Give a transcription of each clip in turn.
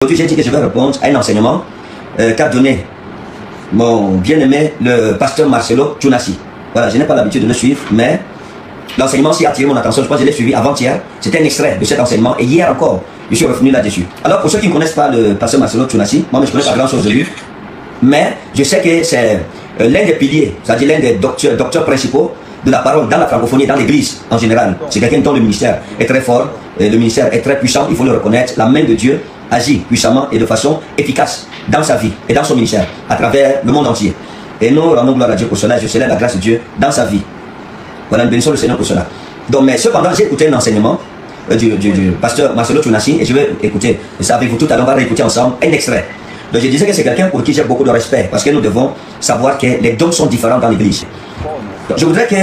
Aujourd'hui, j'ai dit que je vais répondre à un enseignement qu'a donné mon bien-aimé, le pasteur Marcelo Tunasi. Voilà, je n'ai pas l'habitude de le suivre, mais l'enseignement s'y a attiré mon attention. Je crois que je l'ai suivi avant-hier. C'était un extrait de cet enseignement et hier encore, je suis revenu là-dessus. Alors, pour ceux qui ne connaissent pas le pasteur Marcelo Tunasi, moi, je ne connais pas grand-chose de lui, mais je sais que c'est l'un des piliers, c'est-à-dire l'un des docteurs principaux de la parole dans la francophonie, dans l'église en général. C'est quelqu'un dont le ministère est très fort, le ministère est très puissant, il faut le reconnaître. La main de Dieu agit puissamment et de façon efficace dans sa vie et dans son ministère, à travers le monde entier. Et nous rendons gloire à Dieu pour cela, je célèbre la grâce de Dieu dans sa vie. Voilà, nous bénissons le Seigneur pour cela. Donc, mais cependant, j'ai écouté un enseignement du pasteur Marcelo Tunasi, et je vais écouter, et ça avec vous tout à l'heure, on va réécouter ensemble un extrait. Donc je disais que c'est quelqu'un pour qui j'ai beaucoup de respect, parce que nous devons savoir que les dons sont différents dans l'église. Je voudrais que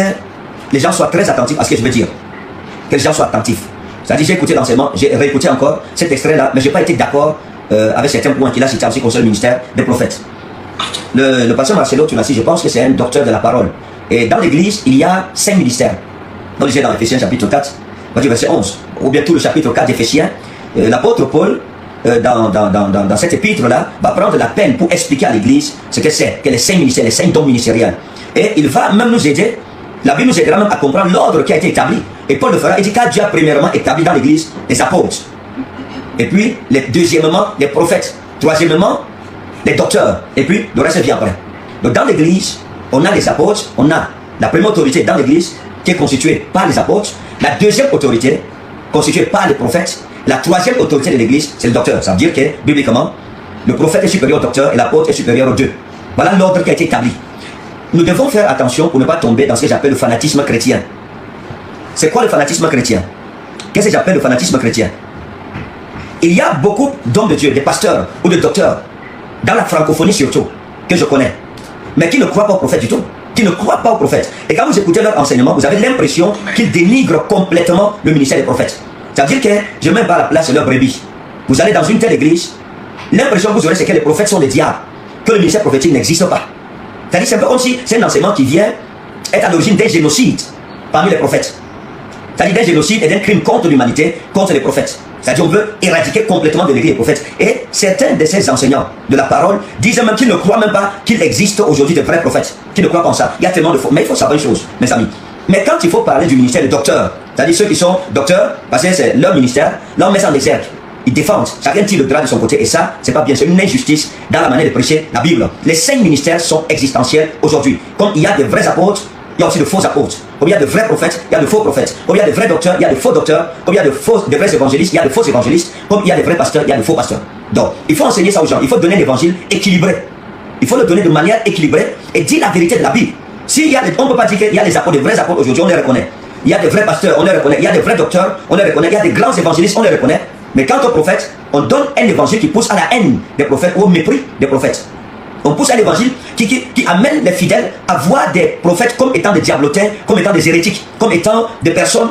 les gens soient très attentifs à ce que je veux dire. Que les gens soient attentifs. C'est-à-dire, j'ai écouté l'enseignement, j'ai réécouté encore cet extrait-là, mais je n'ai pas été d'accord avec certains points qu'il a cités en ce qui concerne le ministère des prophètes. Le pasteur Marcelo Tunasi, je pense que c'est un docteur de la parole. Et dans l'église, il y a 5 ministères. Donc, j'ai dans Éphésiens chapitre 4, verset 11, ou bien tout le chapitre 4 d'Éphésiens, l'apôtre Paul, dans cet épître-là, va prendre la peine pour expliquer à l'église ce que c'est, que les 5 ministères, les 5 dons ministériels. Et il va même nous aider, la Bible nous aidera même à comprendre l'ordre qui a été établi. Et Paul le fera, il dit qu'à Dieu a premièrement établi dans l'église les apôtres. Et puis, deuxièmement, les prophètes. Troisièmement, les docteurs. Et puis, le reste vient après. Donc, dans l'église, on a les apôtres, on a la première autorité dans l'église qui est constituée par les apôtres. La deuxième autorité, constituée par les prophètes. La troisième autorité de l'église, c'est le docteur. Ça veut dire que, bibliquement, le prophète est supérieur au docteur et l'apôtre est supérieur aux deux. Voilà l'ordre qui a été établi. Nous devons faire attention pour ne pas tomber dans ce que j'appelle le fanatisme chrétien. C'est quoi le fanatisme chrétien? Qu'est-ce que j'appelle le fanatisme chrétien? Il y a beaucoup d'hommes de Dieu, des pasteurs ou de docteurs, dans la francophonie surtout, que je connais, mais qui ne croient pas aux prophètes du tout, qui ne croient pas aux prophètes. Et quand vous écoutez leur enseignement, vous avez l'impression qu'ils dénigrent complètement le ministère des prophètes. C'est-à-dire que je ne mets pas à la place de leur brebis. Vous allez dans une telle église, l'impression que vous aurez, c'est que les prophètes sont des diables, que le ministère prophétique n'existe pas. C'est-à-dire, c'est un peu comme si c'est un enseignement qui vient être à l'origine d'un génocide parmi les prophètes. C'est-à-dire d'un génocide et d'un crime contre l'humanité, contre les prophètes. C'est-à-dire on veut éradiquer complètement de l'église les prophètes. Et certains de ces enseignants de la parole disent même qu'ils ne croient même pas qu'il existe aujourd'hui de vrais prophètes. Qu'ils ne croient pas en ça. Il y a tellement de faux. Mais il faut savoir une chose, mes amis. Mais quand il faut parler du ministère des docteurs, c'est-à-dire ceux qui sont docteurs, parce que c'est leur ministère, là on met ça en exergue. Ils défendent. Chacun tire le drap de son côté. Et ça, c'est pas bien. C'est une injustice dans la manière de prêcher la Bible. Les 5 ministères sont existentiels aujourd'hui. Comme il y a de vrais apôtres, il y a aussi de faux apôtres. Comme il y a de vrais prophètes, il y a de faux prophètes. Comme il y a de vrais docteurs, il y a de faux docteurs. Comme il y a de vrais évangélistes, il y a de faux évangélistes. Comme il y a de vrais pasteurs, il y a de faux pasteurs. Donc, il faut enseigner ça aux gens. Il faut donner l'évangile équilibré. Il faut le donner de manière équilibrée et dire la vérité de la Bible. On ne peut pas dire qu'il y a les apôtres, des vrais apôtres aujourd'hui, on les reconnaît. Il y a des vrais pasteurs, on les reconnaît. Il y a des vrais docteurs, on les reconnaît. Il y a des grands évangélistes, on les reconnaît. Mais quant aux prophètes, on donne un évangile qui pousse à la haine des prophètes ou au mépris des prophètes. On pousse à l'évangile qui amène les fidèles à voir des prophètes comme étant des diablotins, comme étant des hérétiques, comme étant des personnes.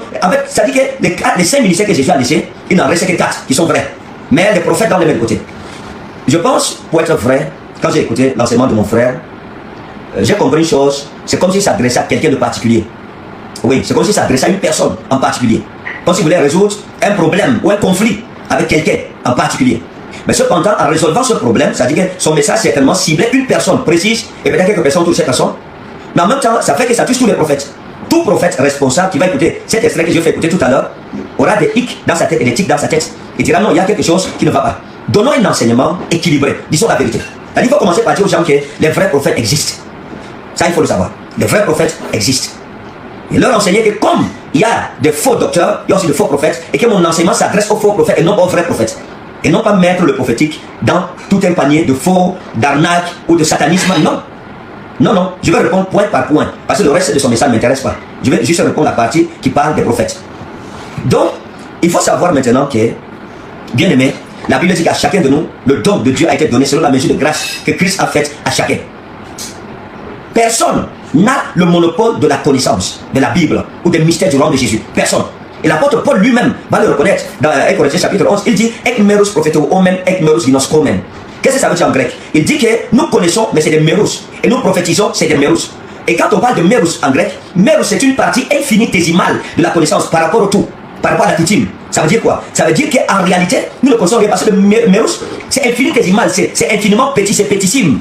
C'est-à-dire que les 5 ministères que Jésus a laissés, il n'en reste que 4 qui sont vrais. Mais les prophètes dans le même côté. Je pense, pour être vrai, quand j'ai écouté l'enseignement de mon frère, j'ai compris une chose, c'est comme s'il s'adressait à quelqu'un de particulier. Oui, c'est comme s'il s'adressait à une personne en particulier. Comme s'il voulait résoudre un problème ou un conflit avec quelqu'un en particulier. Mais cependant, en résolvant ce problème, c'est-à-dire que son message certainement ciblait une personne précise, et peut-être quelques personnes touchent cette personne. Mais en même temps, ça fait que ça touche tous les prophètes. Tout prophète responsable qui va écouter cet extrait que je vais écouter tout à l'heure aura des hics dans sa tête et des tics dans sa tête. Il dira non, il y a quelque chose qui ne va pas. Donnons un enseignement équilibré. Disons la vérité. Il faut commencer par dire aux gens que les vrais prophètes existent. Ça, il faut le savoir. Les vrais prophètes existent. Et leur enseigner que comme il y a des faux docteurs, il y a aussi de faux prophètes, et que mon enseignement s'adresse aux faux prophètes et non aux vrais prophètes. Et non pas mettre le prophétique dans tout un panier de faux, d'arnaque ou de satanisme. Non. Non, non. Je vais répondre point par point. Parce que le reste de son message ne m'intéresse pas. Je vais juste répondre à la partie qui parle des prophètes. Donc, il faut savoir maintenant que, bien aimé, la Bible dit qu'à chacun de nous, le don de Dieu a été donné selon la mesure de grâce que Christ a faite à chacun. Personne n'a le monopole de la connaissance de la Bible ou des mystères du royaume de Jésus. Personne. Et l'apôtre Paul lui-même va le reconnaître dans 1 Corinthiens chapitre 11. Il dit ek meros prophéto omen, ek meros ginoskomen. Qu'est-ce que ça veut dire en grec? Il dit que nous connaissons, mais c'est des meros. Et nous prophétisons, c'est des meros. Et quand on parle de meros en grec, meros c'est une partie infinitésimale de la connaissance par rapport au tout. par rapport à la coutume. Ça veut dire quoi? Ça veut dire qu'en réalité, nous ne connaissons rien parce que le Mérouche, c'est infinitésimal, c'est infiniment petit, c'est petitissime.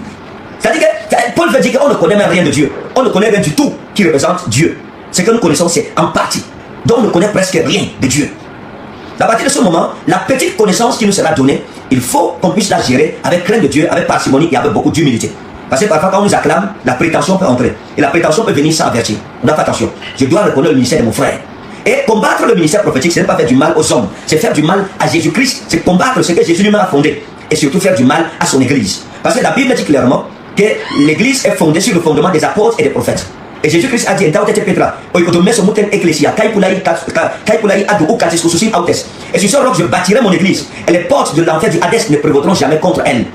C'est-à-dire que Paul veut dire qu'on ne connaît même rien de Dieu. On ne connaît rien du tout qui représente Dieu. Ce que nous connaissons, c'est en partie. Donc on ne connaît presque rien de Dieu. À partir de ce moment, la petite connaissance qui nous sera donnée, il faut qu'on puisse la gérer avec crainte de Dieu, avec parcimonie et avec beaucoup d'humilité. Parce que parfois, quand on nous acclame, la prétention peut entrer. Et la prétention peut venir sans avertir. On doit faire attention. Je dois reconnaître le ministère de mon frère. Et combattre le ministère prophétique, ce n'est pas faire du mal aux hommes. C'est faire du mal à Jésus-Christ. C'est combattre ce que Jésus lui-même a fondé. Et surtout faire du mal à son église. Parce que la Bible dit clairement que l'église est fondée sur le fondement des apôtres et des prophètes. Et Jésus-Christ a dit, Petra, et sur ce roc, je bâtirai mon église. Et les portes de l'enfer du Hadès ne prévaudront jamais contre elle.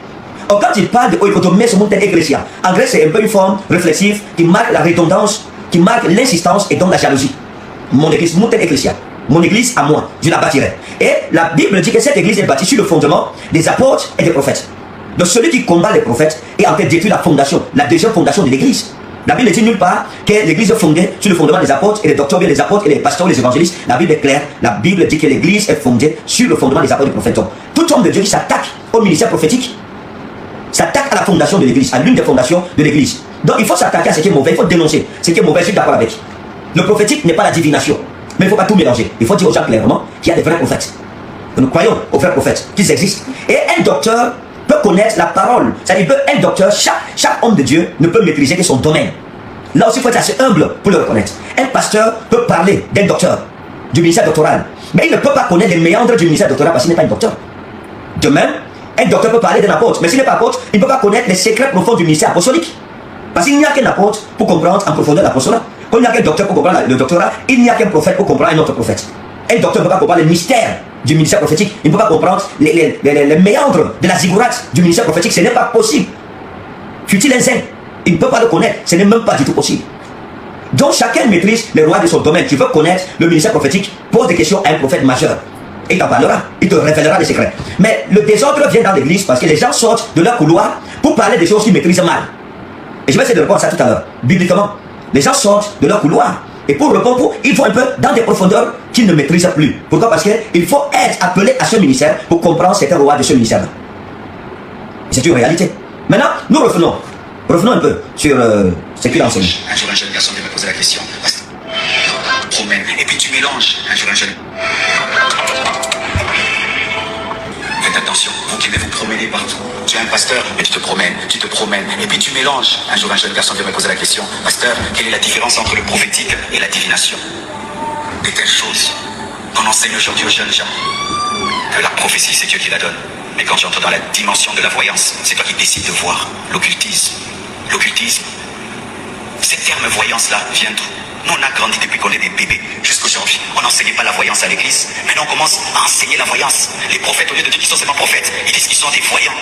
Or, quand il parle de oikotomé sur montagne ecclesia, en grec, c'est un peu une forme réflexive qui marque la redondance, qui marque l'insistance et donc la jalousie. Mon église, montagne ecclesia. Mon église à moi, je la bâtirai. Et la Bible dit que cette église est bâtie sur le fondement des apôtres et des prophètes. Donc celui qui combat les prophètes est en train de détruire la fondation, la deuxième fondation de l'église. La Bible ne dit nulle part que l'église est fondée sur le fondement des apôtres et des docteurs, bien les apôtres et les pasteurs, les évangélistes. La Bible est claire. La Bible dit que l'église est fondée sur le fondement des apôtres et des prophètes. Donc, tout homme de Dieu qui s'attaque au ministère prophétique s'attaque à la fondation de l'église, à l'une des fondations de l'église. Donc il faut s'attaquer à ce qui est mauvais, il faut dénoncer ce qui est mauvais, je suis d'accord avec. Le prophétique n'est pas la divination, mais il ne faut pas tout mélanger. Il faut dire aux gens clairement qu'il y a des vrais prophètes. Nous croyons aux vrais prophètes, qu'ils existent. Et un docteur peut connaître la parole. C'est-à-dire un docteur, chaque homme de Dieu ne peut maîtriser que son domaine. Là aussi, il faut être assez humble pour le reconnaître. Un pasteur peut parler d'un docteur, du ministère doctoral, mais il ne peut pas connaître les méandres du ministère doctoral parce qu'il n'est pas un docteur. De même, un docteur peut parler d'un apôtre, mais s'il n'est pas apôtre, il ne peut pas connaître les secrets profonds du ministère apostolique. Parce qu'il n'y a qu'un apôtre pour comprendre en profondeur l'apostolat. Comme il n'y a qu'un docteur pour comprendre le doctorat, il n'y a qu'un prophète pour comprendre un autre prophète. Un docteur ne peut pas comprendre les mystères du ministère prophétique. Il ne peut pas comprendre les méandres de la ziggourate du ministère prophétique. Ce n'est pas possible. Fut-il un saint, il ne peut pas le connaître. Ce n'est même pas du tout possible. Donc chacun maîtrise les rois de son domaine. Tu veux connaître le ministère prophétique, pose des questions à un prophète majeur. Et il t'en parlera, il te révélera les secrets. Mais le désordre vient dans l'église parce que les gens sortent de leur couloir pour parler des choses qu'ils maîtrisent mal. Et je vais essayer de répondre à ça tout à l'heure. Bibliquement, les gens sortent de leur couloir. Et pour répondre, ils vont un peu dans des profondeurs qu'ils ne maîtrisent plus. Pourquoi? Parce qu'il faut être appelé à ce ministère pour comprendre certains rois de ce ministère-là. C'est une réalité. Maintenant, nous revenons un peu sur ce qu'il enseigne. Un jour, un jeune garçon vient me poser la question. Promène. Et puis tu mélanges. Un jour, un jeune. Faites attention, vous qui vous promener partout. Tu es un pasteur, et tu te promènes, et puis tu mélanges. Un jour, un jeune garçon vient me poser la question. Pasteur, quelle est la différence entre le prophétique et la divination? De telles choses qu'on enseigne aujourd'hui aux jeunes gens. Que la prophétie, c'est Dieu qui la donne. Mais quand tu entres dans la dimension de la voyance, c'est toi qui décides de voir. L'occultisme. L'occultisme. Ces termes voyance-là viennent d'où? Nous, on a grandi depuis qu'on est des bébés jusqu'aujourd'hui. On n'enseignait pas la voyance à l'église. Maintenant, on commence à enseigner la voyance. Les prophètes, au lieu de dire qu'ils sont seulement prophètes, ils disent qu'ils sont des voyants.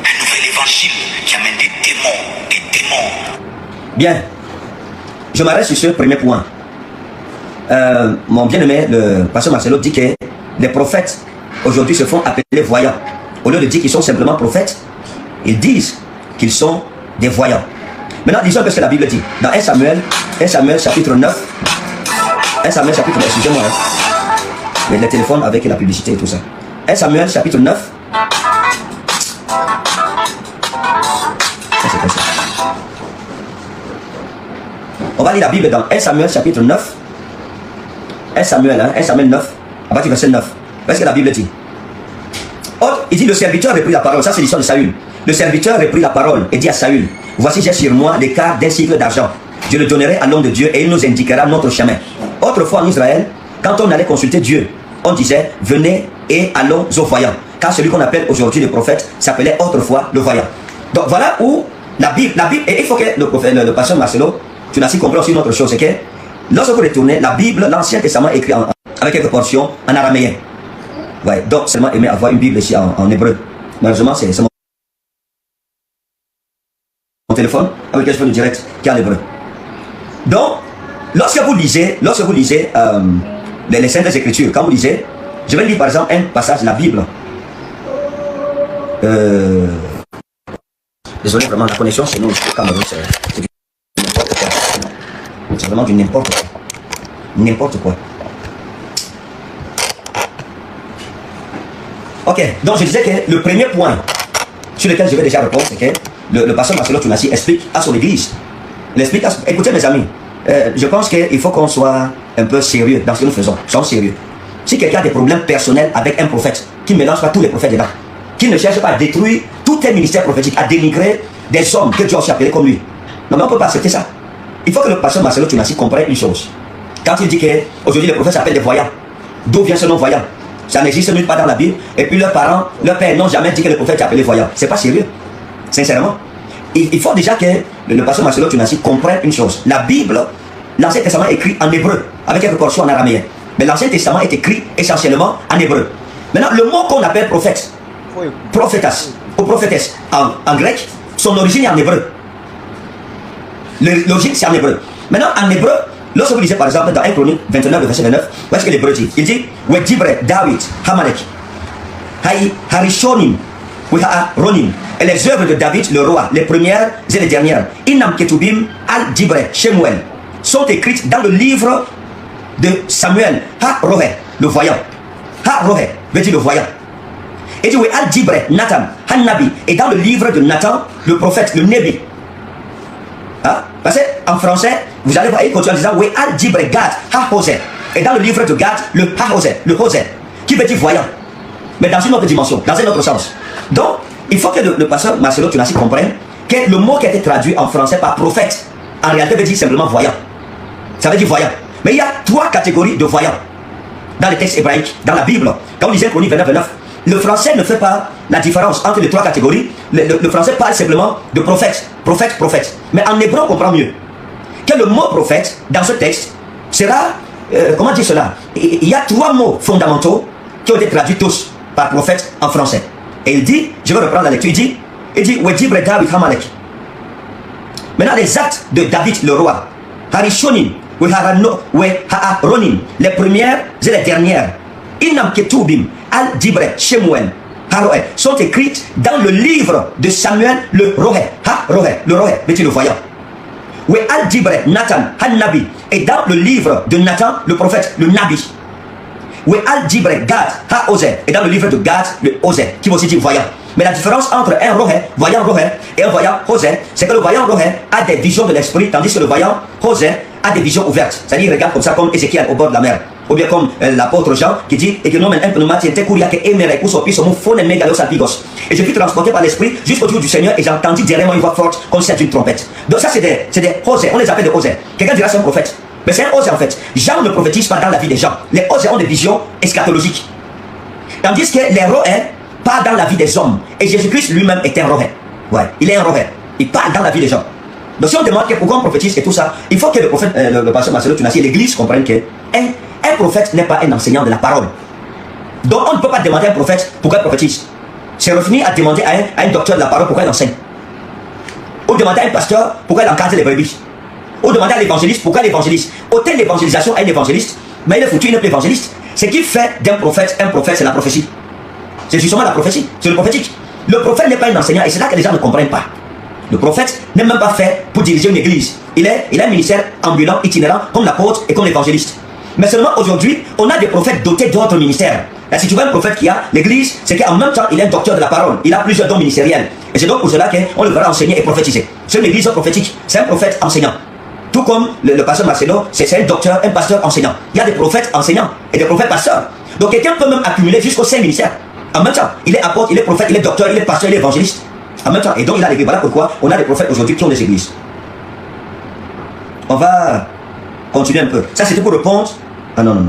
Un nouvel évangile qui amène des démons. Bien. Je m'arrête sur ce premier point. Mon bien-aimé, le pasteur Marcelo, dit que les prophètes, aujourd'hui, se font appeler voyants. Au lieu de dire qu'ils sont simplement prophètes, ils disent qu'ils sont des voyants. Maintenant, disons un peu ce que la Bible dit. Dans 1 Samuel chapitre 9, 1 Samuel chapitre 9, excusez-moi, hein. Les téléphones avec la publicité et tout ça. 1 Samuel chapitre 9. Ça, c'est pas ça. On va lire la Bible dans 1 Samuel chapitre 9. 1 Samuel 9, à partir du verset 9. Qu'est-ce que la Bible dit? Oh, il dit, le serviteur reprit la parole. Ça, c'est l'histoire de Saül. Le serviteur reprit la parole et dit à Saül, voici j'ai sur moi les quarts d'un cycle d'argent. Je le donnerai à l'homme de Dieu et il nous indiquera notre chemin. Autrefois en Israël, quand on allait consulter Dieu, on disait, venez et allons au voyant. Car celui qu'on appelle aujourd'hui le prophète s'appelait autrefois le voyant. Donc voilà où la Bible, et il faut que le pasteur Marcelo, tu n'as si compris aussi une autre chose, c'est que lorsque vous retournez, la Bible, l'Ancien Testament est écrit avec quelques portions en araméen. Ouais, donc seulement aimer avoir une Bible ici en hébreu. Malheureusement, c'est mon téléphone avec lequel je fais le direct qui est en hébreu. Donc, lorsque vous lisez les Saintes Écritures, quand vous lisez, je vais lire par exemple un passage de la Bible. Désolé, vraiment, la connexion chez nous, Cameroun, c'est du n'importe quoi. C'est vraiment du n'importe quoi. N'importe quoi. Ok, donc je disais que le premier point sur lequel je vais déjà répondre, c'est que le pasteur Marcelo Tunasi explique à son église. Il explique écoutez mes amis, je pense qu'il faut qu'on soit un peu sérieux dans ce que nous faisons. Soyons sérieux. Si quelqu'un a des problèmes personnels avec un prophète, qui ne mélange pas tous les prophètes dedans, qui ne cherche pas à détruire tout un ministère prophétique, à dénigrer des hommes que Dieu a aussi appelés comme lui. Non mais on ne peut pas accepter ça. Il faut que le pasteur Marcelo Tunasi comprenne une chose. Quand il dit qu'aujourd'hui les prophètes s'appellent des voyants, d'où vient ce nom voyant? Ça n'existe nulle part dans la Bible. Et puis leurs parents, leurs pères n'ont jamais dit que le prophète est appelé voyant. C'est pas sérieux. Sincèrement. Il faut déjà que le pasteur Marcelo Tunasi comprenne une chose. La Bible, l'Ancien Testament est écrit en hébreu, avec quelques portions en araméen. Mais l'Ancien Testament est écrit essentiellement en hébreu. Maintenant, le mot qu'on appelle prophète, prophétas ou prophétesse en grec, son origine est en hébreu. L'origine c'est en hébreu. Maintenant, en hébreu, lorsque vous lisez par exemple dans 1 Chronique 29, verset 29, voici ce que l'hébreu dit. Il dit Wejibre David Hamalek Harishonim Ronim. Et les œuvres de David, le roi, les premières et les dernières, Inam Ketubim Al-Dibre Shemuel, sont écrites dans le livre de Samuel Ha-Rohe, le voyant. Ha-Rohe veut dire le voyant. Et dit Al-Dibre Nathan Han-Nabi, et dans le livre de Nathan, le prophète, le Nebi. Hein? Parce qu'en français, vous allez voir, il continue en disant oui, Al-Dibre Gad Ha-Hose. Et dans le livre de Gad, le Ha-Hose, le Hose, qui veut dire voyant. Mais dans une autre dimension, dans un autre sens. Donc, il faut que le pasteur Marcelo Tunasi comprenne que le mot qui a été traduit en français par prophète, en réalité veut dire simplement voyant. Ça veut dire voyant. Mais il y a 3 catégories de voyants dans les textes hébraïques, dans la Bible. Quand on lisait Chronique 29, le français ne fait pas la différence entre les 3 catégories. Le français parle simplement de prophète, prophète, prophète. Mais en hébreu, on comprend mieux que le mot prophète, dans ce texte, sera, comment dire cela? Il y a 3 mots fondamentaux qui ont été traduits tous par prophète en français. Et il dit, je vais reprendre la lecture, il dit, Wejibre David Hamalek. Maintenant, les actes de David le roi, Harishonim, Weharonim, les premières et les dernières, Inam Ketubim, Al-Dibre Shemuel, Haroe, sont écrites dans le livre de Samuel le Rohe. Ha-Rohe, le Rohe, veut dire le voyant. We Al-Dibre Nathan, Han-Nabi, et dans le livre de Nathan, le prophète, le Nabi. We Al-Dibre Gad, Ha-Ose, et dans le livre de Gad, le Ose, qui veut aussi dire voyant. Mais la différence entre un Rohe, voyant Rohe, et un voyant Hose, c'est que le voyant Rohe a des visions de l'esprit, tandis que le voyant Hose a des visions ouvertes. C'est-à-dire, il regarde comme ça, comme Ézéchiel au bord de la mer. Ou bien comme l'apôtre Jean qui dit et que non, et je fus transporté par l'esprit jusqu'au jour du Seigneur et j'entendis derrière moi une voix forte comme celle d'une trompette. Donc ça c'est des Hosées, on les appelle des Hosées. Quelqu'un dira c'est un prophète. Mais c'est un Hosée en fait. Jean ne prophétise pas dans la vie des gens. Les Hosées ont des visions eschatologiques. Tandis que les Rohés parlent dans la vie des hommes. Et Jésus-Christ lui-même est un Rohé. Ouais, il est un Rohé. Il parle dans la vie des gens. Donc si on demande pourquoi on prophétise et tout ça, il faut que le prophète, le pasteur Marcelo Tunasi et l'église comprennent que un prophète n'est pas un enseignant de la parole. Donc on ne peut pas demander à un prophète pourquoi il prophétise. C'est revenir à demander à un docteur de la parole pourquoi il enseigne. Ou demander à un pasteur pourquoi il encadre les brebis. Ou demander à l'évangéliste pourquoi l'évangéliste. Autant l'évangélisation à un évangéliste, mais il est foutu, il n'est plus évangéliste. Ce qui fait d'un prophète un prophète, c'est la prophétie. C'est justement la prophétie, c'est le prophétique. Le prophète n'est pas un enseignant et c'est là que les gens ne comprennent pas. Le prophète n'est même pas fait pour diriger une église. Il a un ministère ambulant, itinérant, comme l'apôtre et comme l'évangéliste. Mais seulement aujourd'hui, on a des prophètes dotés d'autres ministères. Et si tu vois un prophète qui a l'église, c'est qu'en même temps, il est un docteur de la parole. Il a plusieurs dons ministériels. Et c'est donc pour cela qu'on le verra enseigner et prophétiser. C'est une église prophétique. C'est un prophète enseignant. Tout comme le pasteur Marcelo, c'est un docteur, un pasteur enseignant. Il y a des prophètes enseignants et des prophètes pasteurs. Donc quelqu'un peut même accumuler jusqu'aux 5 ministères. En même temps, il est apôtre, il est prophète, il est docteur, il est pasteur, il est évangéliste. En même temps, et donc il a l'église. Voilà pourquoi on a des prophètes aujourd'hui qui ont des églises. On va continuer un peu. Ça c'était pour répondre. Ah non.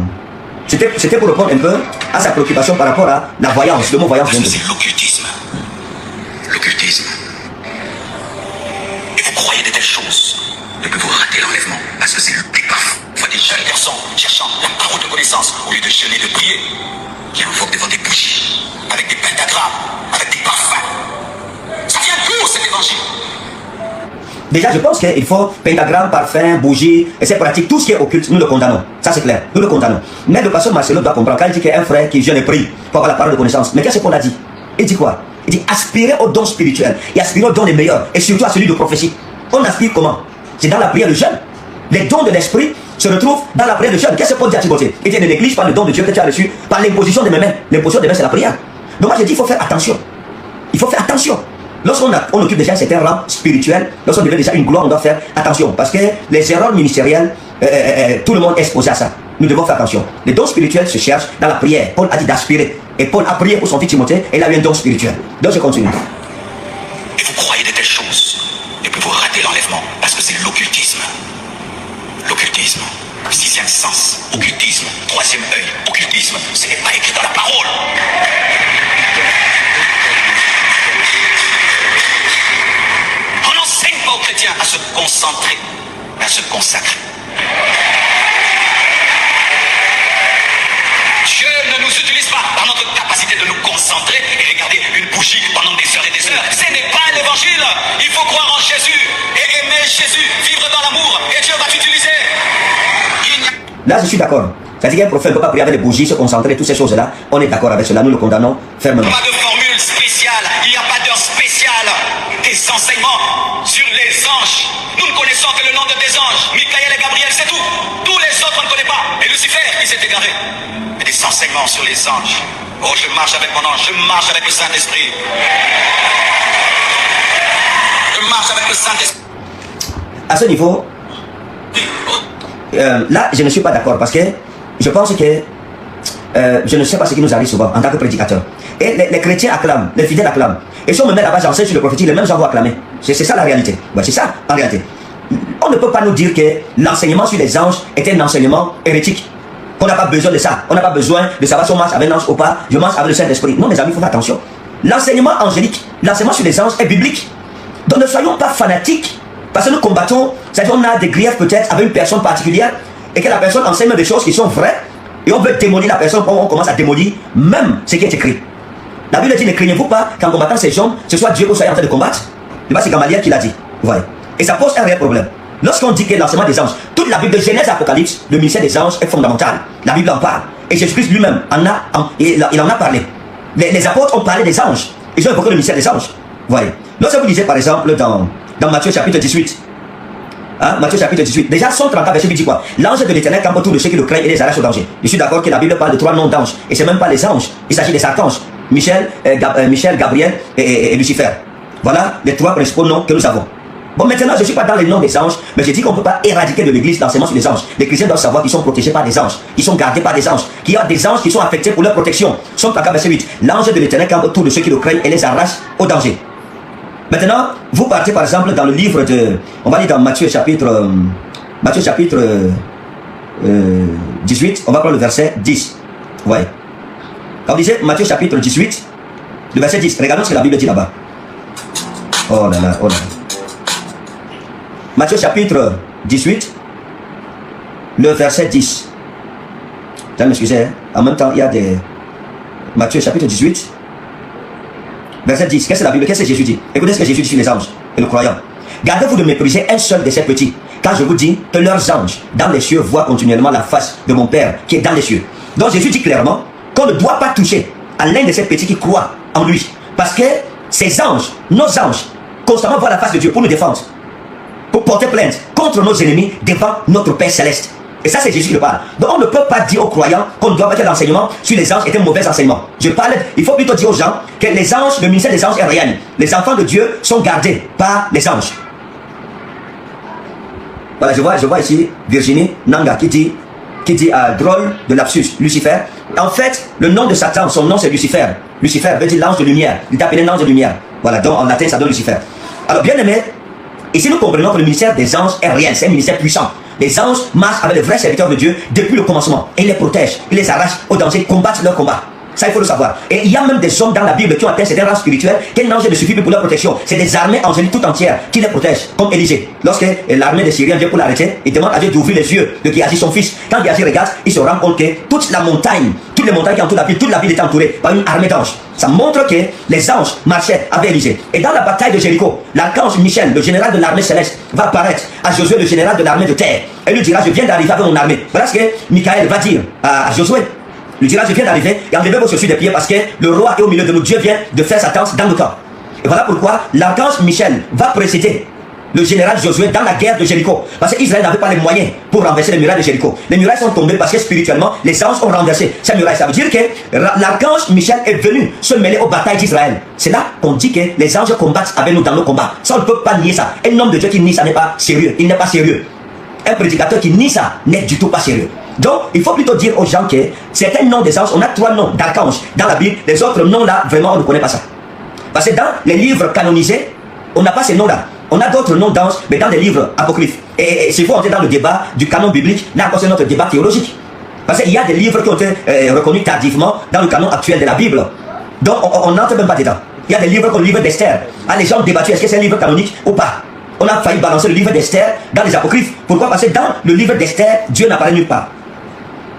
C'était pour répondre un peu à sa préoccupation par rapport à la voyance. Le mot voyance. Parce que c'est l'occultisme. L'occultisme. Et vous croyez de telles choses. Ne peut vous rater l'enlèvement. Parce que c'est parfois des jeunes garçons cherchant la parole de connaissance au lieu de jeûner, de prier, qui invoquent devant des bougies, avec des pentagrammes, avec des parfums. Ça vient d'où cet évangile? Déjà, je pense qu'il faut pentagramme, parfum, bougie, et c'est pratique. Tout ce qui est occulte, nous le condamnons. Ça, c'est clair. Nous le condamnons. Mais le pasteur Marcelo doit comprendre. Quand il dit qu'il y a un frère qui jeûne et prie pour avoir la parole de connaissance. Mais qu'est-ce qu'on a dit? Il dit quoi? Il dit aspirer aux dons spirituels et aspirer aux dons les meilleurs. Et surtout à celui de prophétie. On aspire comment? C'est dans la prière de jeûne. Les dons de l'esprit se retrouvent dans la prière de jeûne. Qu'est-ce que Paul dit à Timothée? Il dit ne néglige pas le don de Dieu que tu as reçu par l'imposition de mes mains. L'imposition des mains, c'est la prière. Donc moi je dis, il faut faire attention. Il faut faire attention. Lorsqu'on occupe déjà un certain rang spirituel, lorsqu'on devient déjà une gloire, on doit faire attention. Parce que les erreurs ministérielles, tout le monde est exposé à ça. Nous devons faire attention. Les dons spirituels se cherchent dans la prière. Paul a dit d'aspirer. Et Paul a prié pour son fils Timothée et il a eu un don spirituel. Donc je continue. Et vous croyez de telles choses. Et puis vous ratez l'enlèvement. Parce que c'est l'occultisme. L'occultisme. Sixième sens. Occultisme. Troisième œil. Occultisme. Ce n'est pas écrit dans la parole. On n'enseigne pas aux chrétiens à se concentrer, mais à se consacrer. Dieu ne nous utilise pas par notre capacité de nous concentrer et regarder une bougie pendant des heures et des heures. Ce n'est pas l'évangile. Il faut croire en Jésus et aimer Jésus, vivre dans l'amour et Dieu va t'utiliser. Là, je suis d'accord. C'est-à-dire qu'un prophète ne peut pas prier avec des bougies, se concentrer, toutes ces choses-là. On est d'accord avec cela, nous le condamnons fermement. Pas de formule spéciale, il n'y a pas d'heure spéciale. Des enseignements sur les anges. Nous ne connaissons que le nom de des anges. Michael et Gabriel, c'est tout. Tous les autres, on ne connaît pas. Et Lucifer, il s'est égaré. Et des enseignements sur les anges. Oh, je marche avec mon ange, je marche avec le Saint-Esprit. Je marche avec le Saint-Esprit. À ce niveau, là, je ne suis pas d'accord parce que je pense que je ne sais pas ce qui nous arrive souvent en tant que prédicateur. Et les chrétiens acclament, les fidèles acclament. Et si on me met là-bas, j'enseigne sur le prophétique, les mêmes gens vont acclamer. C'est ça la réalité. Ouais, c'est ça en réalité. On ne peut pas nous dire que l'enseignement sur les anges est un enseignement hérétique. Qu'on n'a pas besoin de ça. On n'a pas besoin de savoir si on marche avec un ange ou pas. Je marche avec le Saint-Esprit. Non, mes amis, il faut faire attention. L'enseignement angélique, l'enseignement sur les anges est biblique. Donc ne soyons pas fanatiques. Parce que nous combattons, c'est-à-dire qu'on a des griefs peut-être avec une personne particulière et que la personne enseigne des choses qui sont vraies et on veut démolir la personne, on commence à démolir même ce qui est écrit. La Bible dit, ne craignez-vous pas qu'en combattant ces hommes, ce soit Dieu que vous soyez en train de combattre. C'est Gamaliel qui l'a dit. Vous voyez. Et ça pose un réel problème. Lorsqu'on dit que l'enseignement des anges, toute la Bible de Genèse à Apocalypse, le ministère des anges est fondamental. La Bible en parle. Et Jésus-Christ lui-même il en a parlé. Les apôtres ont parlé des anges. Ils ont évoqué le ministère des anges. Vous voyez. Lorsque vous lisez par exemple dans Matthieu chapitre 18, hein, Matthieu chapitre 18, déjà 134 verset dit quoi? L'ange de l'Éternel campe autour de ceux qui le craignent et les arrache au danger. Je suis d'accord que la Bible parle de 3 noms d'anges. Et c'est même pas les anges. Il s'agit des archanges. Michel, Gabriel et Lucifer. Voilà les 3 principaux noms que nous avons. Bon, maintenant, je ne suis pas dans les noms des anges, mais je dis qu'on ne peut pas éradiquer de l'église l'enseignement sur les anges. Les chrétiens doivent savoir qu'ils sont protégés par des anges, ils sont gardés par des anges, qu'il y a des anges qui sont affectés pour leur protection. Somme 34 verset 8. L'ange de l'Éternel campe autour de ceux qui le craignent et les arrache au danger. Maintenant, vous partez par exemple dans le livre de, on va dire dans Matthieu chapitre 18, on va prendre le verset 10. Vous voyez. Quand vous lisez Matthieu chapitre 18, le verset 10, regardons ce que la Bible dit là-bas. Oh là là, oh là là. Matthieu chapitre 18, le verset 10. Vous allez m'excuser, hein? En même temps, il y a des... Matthieu chapitre 18, verset 10. Qu'est-ce que la Bible, qu'est-ce que Jésus dit? Écoutez ce que Jésus dit sur les anges et le croyant. Gardez-vous de mépriser un seul de ces petits, car je vous dis que leurs anges dans les cieux voient continuellement la face de mon Père qui est dans les cieux. Donc Jésus dit clairement qu'on ne doit pas toucher à l'un de ces petits qui croient en lui. Parce que ces anges, nos anges, constamment voient la face de Dieu pour nous défendre, pour porter plainte contre nos ennemis devant notre Père Céleste. Et ça, c'est Jésus qui le parle. Donc on ne peut pas dire aux croyants qu'on ne doit pas faire l'enseignement sur les anges est un mauvais enseignement. Je parle, il faut plutôt dire aux gens que les anges, le ministère des anges est réel. Les enfants de Dieu sont gardés par les anges. Voilà, je vois ici Virginie Nanga qui dit drôle de lapsus, Lucifer. En fait, le nom de Satan, son nom c'est Lucifer. Lucifer veut dire l'ange de lumière. Il est appelé l'ange de lumière. Voilà, donc en latin ça donne Lucifer. Alors bien aimé, ici nous comprenons que le ministère des anges est réel, c'est un ministère puissant. Les anges marchent avec les vrais serviteurs de Dieu depuis le commencement. Et ils les protègent, ils les arrachent au danger, ils combattent leur combat. Ça, il faut le savoir. Et il y a même des hommes dans la Bible qui ont atteint certains rangs spirituels qu'un ange ne suffit plus pour leur protection. C'est des armées angéliques tout entières qui les protègent, comme Élisée. Lorsque l'armée des Syriens vient pour l'arrêter, il demande à Dieu d'ouvrir les yeux de Géasi, son fils. Quand Géasi regarde, il se rend compte que toute la montagne, toutes les montagnes qui entourent toute la ville est entourée par une armée d'anges. Ça montre que les anges marchaient avec Élisée. Et dans la bataille de Jéricho, l'archange Michel, le général de l'armée céleste, va apparaître à Josué, le général de l'armée de terre. Et lui dira, je viens d'arriver avec mon armée. Voilà ce que Michael va dire à Josué. Il dira, je viens d'arriver et enlevez vos chaussures des pieds parce que le roi est au milieu de nous. Dieu vient de faire sa tente dans le camp. Et voilà pourquoi l'archange Michel va précéder le général Josué dans la guerre de Jéricho. Parce qu'Israël n'avait pas les moyens pour renverser les murailles de Jéricho. Les murailles sont tombées parce que spirituellement, les anges ont renversé ces murailles. Ça veut dire que l'archange Michel est venu se mêler aux batailles d'Israël. C'est là qu'on dit que les anges combattent avec nous dans nos combats. Ça, on ne peut pas nier ça. Un homme de Dieu qui nie ça n'est pas sérieux. Il n'est pas sérieux. Un prédicateur qui nie ça n'est du tout pas sérieux. Donc, il faut plutôt dire aux gens que certains noms des anges, on a 3 noms d'archanges dans la Bible. Les autres noms là, vraiment, on ne connaît pas ça. Parce que dans les livres canonisés, on n'a pas ces noms-là. On a d'autres noms d'anges, mais dans les livres apocryphes. Et s'il faut entrer dans le débat du canon biblique, là encore c'est notre débat théologique. Parce qu'il y a des livres qui ont été reconnus tardivement dans le canon actuel de la Bible. Donc on n'entre même pas dedans. Il y a des livres comme le livre d'Esther. Ah, les gens ont débattu, est-ce que c'est un livre canonique ou pas? On a failli balancer le livre d'Esther dans les apocryphes. Pourquoi? Parce que dans le livre d'Esther, Dieu n'apparaît nulle part.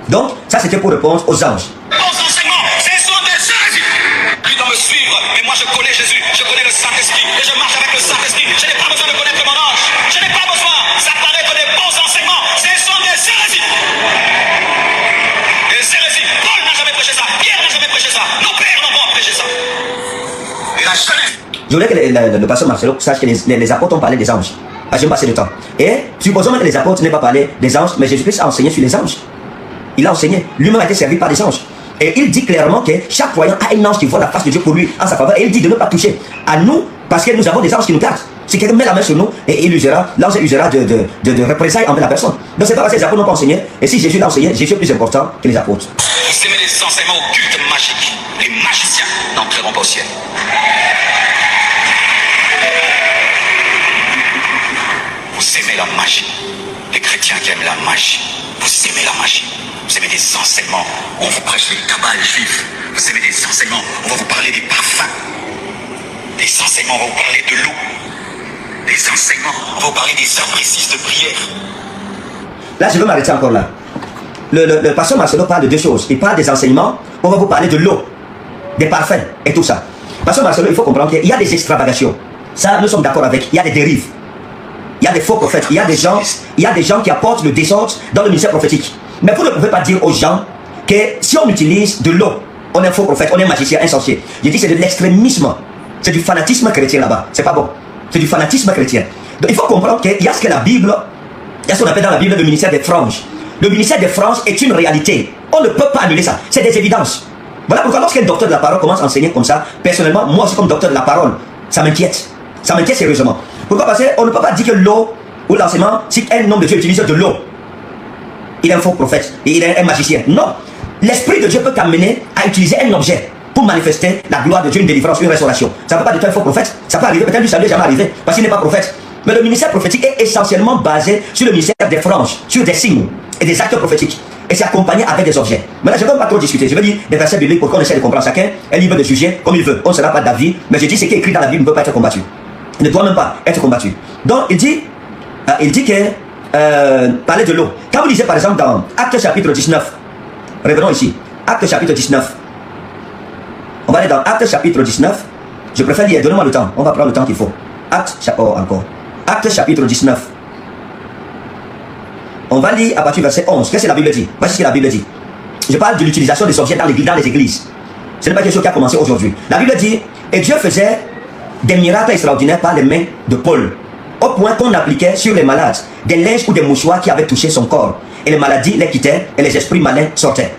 Donc, ça c'était pour répondre aux anges. Mais moi je connais Jésus, je connais le Saint-Esprit et je marche avec le Saint-Esprit. Je n'ai pas besoin de connaître mon ange. Je n'ai pas besoin. Ça paraît que des bons enseignements. Ce sont des hérésies. Des hérésies. Paul n'a jamais prêché ça. Pierre n'a jamais prêché ça. Nos pères n'ont pas prêché ça. Il n'a jamais. Je voulais que le pasteur Marcelo sache que les apôtres ont parlé des anges. Ah, j'ai passé le temps. Et supposons même que les apôtres n'aient pas parlé des anges, mais Jésus-Christ a enseigné sur les anges. Il a enseigné. Lui-même a été servi par des anges. Et il dit clairement que chaque croyant a un ange qui voit la face de Dieu pour lui en sa faveur. Et il dit de ne pas toucher à nous parce que nous avons des anges qui nous gardent. Si quelqu'un met la main sur nous, et l'ange usera de représailles envers la personne. Donc c'est pas parce que les apôtres n'ont pas enseigné. Et si Jésus l'a enseigné, Jésus est plus important que les apôtres. Vous aimez les enseignements occultes magiques. Les magiciens n'entreront pas au ciel. Vous aimez la magie. Les chrétiens qui aiment la magie. Vous aimez la magie. Vous aimez des enseignements où on vous prêche les cabales juives. Vous aimez des enseignements où on va vous parler des parfums. Des enseignements où on va vous parler de l'eau. Des enseignements où on va vous parler des heures précises de prière. Là, je veux m'arrêter encore là. Le pasteur Marcelo parle de 2 choses. Il parle des enseignements, on va vous parler de l'eau, des parfums et tout ça. Pasteur Marcelo, il faut comprendre qu'il y a des extravagations. Ça, nous sommes d'accord avec. Il y a des dérives. Il y a des faux prophètes. Il y a des gens qui apportent le désordre dans le ministère prophétique. Mais vous ne pouvez pas dire aux gens que si on utilise de l'eau, on est un faux prophète, on est un magicien, un sorcier. Je dis c'est de l'extrémisme. C'est du fanatisme chrétien là-bas. C'est pas bon. C'est du fanatisme chrétien. Donc il faut comprendre qu'il y a ce que la Bible, il y a ce qu'on appelle dans la Bible le ministère des franges. Le ministère des franges est une réalité. On ne peut pas annuler ça. C'est des évidences. Voilà pourquoi lorsqu'un docteur de la parole commence à enseigner comme ça, personnellement, moi aussi comme docteur de la parole, ça m'inquiète. Ça m'inquiète sérieusement. Pourquoi? Parce qu'on ne peut pas dire que l'eau ou l'enseignement, si un homme de Dieu utilise de l'eau, il est un faux prophète et il est un magicien. Non. L'Esprit de Dieu peut t'amener à utiliser un objet pour manifester la gloire de Dieu, une délivrance, une restauration. Ça ne peut pas être un faux prophète. Ça peut arriver, peut-être lui ça ne lui est jamais arrivé parce qu'il n'est pas prophète. Mais le ministère prophétique est essentiellement basé sur le ministère des franges, sur des signes et des actes prophétiques. Et c'est accompagné avec des objets. Maintenant, je ne veux pas trop discuter. Je veux dire des versets bibliques pour qu'on essaie de comprendre. Chacun est libre de juger comme il veut. On ne sera pas d'avis. Mais je dis ce qui est écrit dans la Bible ne peut pas être combattu. Il ne doit même pas être combattu. Donc, il dit que parler de l'eau. Quand vous lisez par exemple dans Actes chapitre 19, revenons ici. Actes chapitre 19. On va aller dans Actes chapitre 19. Je préfère lire, donnez-moi le temps. On va prendre le temps qu'il faut. Actes chapitre 19. On va lire à partir du verset 11. Qu'est-ce que la Bible dit? Voici ce que la Bible dit. Je parle de l'utilisation des objets dans les églises. Ce n'est pas quelque chose qui a commencé aujourd'hui. La Bible dit, et Dieu faisait des miracles extraordinaires par les mains de Paul, au point qu'on appliquait sur les malades des linges ou des mouchoirs qui avaient touché son corps. Et les maladies les quittaient et les esprits malins sortaient.